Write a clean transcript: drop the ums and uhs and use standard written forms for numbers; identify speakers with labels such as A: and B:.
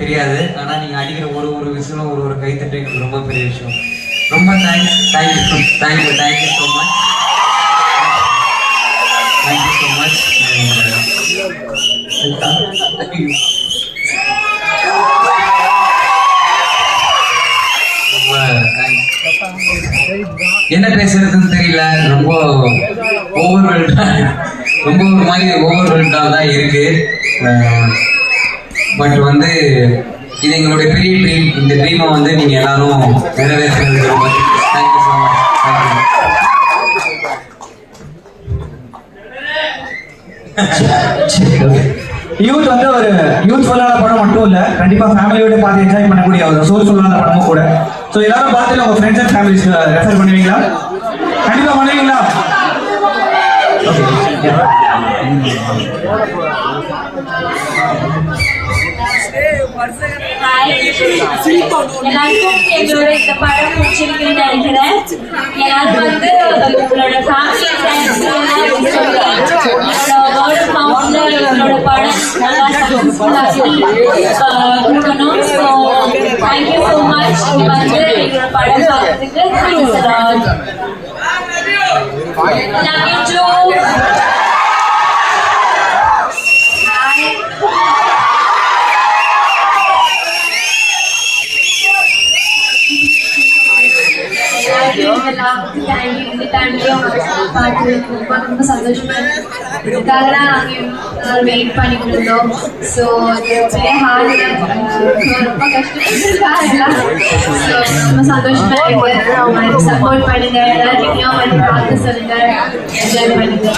A: தெரியாது. ஆனா நீங்க அடிக்கிற ஒரு ஒரு விசிலும் ஒரு ஒரு கைத்தட்டு எங்களுக்கு ரொம்ப பெரிய விஷயம். ரொம்ப thanks. Thank you so much. Thank you so much. என்ன பேசுறதுன்னு தெரியல. ரொம்ப ஓவர்வெல்டா, ரொம்ப ஒரு மாதிரி ஓவர்வெல்டா தான் இருக்கு. பட் வந்து இது எங்களுடைய பெரிய ட்ரீம். இந்த ட்ரீமை வந்து நீங்க எல்லாரும் நிறைவேற்றுறதுக்கு ரொம்ப தேங்க்யூ ஸோ மச்.
B: யூத் வந்து ஒரு யூத்ஃபுல்லான படம் மட்டும் இல்ல, கண்டிப்பா ஃபேமிலியோட பார்த்து என்ஜாய் பண்ணக்கூடிய ஒரு சோல்ஃபுல்லான படமும் கூட. ஸோ எல்லாரும் பார்த்து உங்க ஃப்ரெண்ட்ஸ் அண்ட் ஃபேமிலிஸ் ரெஃபர் பண்ணுவீங்களா? கண்டிப்பா பண்ணுவீங்களா?
C: எல்லாருக்கும் எங்களோட இந்த படம் பிடிச்சிருக்குன்னு நினைக்கிறேன். எல்லாரும் வந்து உங்களோட ஃபேமிலி ஃப்ரெண்ட்ஸ் எங்களோட படம் நல்லா கொடுக்கணும். So thank you so much. வந்து எங்களோட படம் பார்க்கறதுக்கு thanks a lot. Love you too. ரொம்ப சந்தோஷமா இதுக்காக தான் நாங்கள் வெயிட் பண்ணிட்டு இருந்தோம். ஸோ ஹார்ட் ரொம்ப கஷ்டப்பட்டுருக்காங்க. ஸோ ரொம்ப சந்தோஷமா இருக்கு. அவங்க சப்போர்ட் பண்ணுங்க, எல்லாத்தையும் வந்து பார்த்து சொல்லுங்க, என்ஜாய் பண்ணுங்க.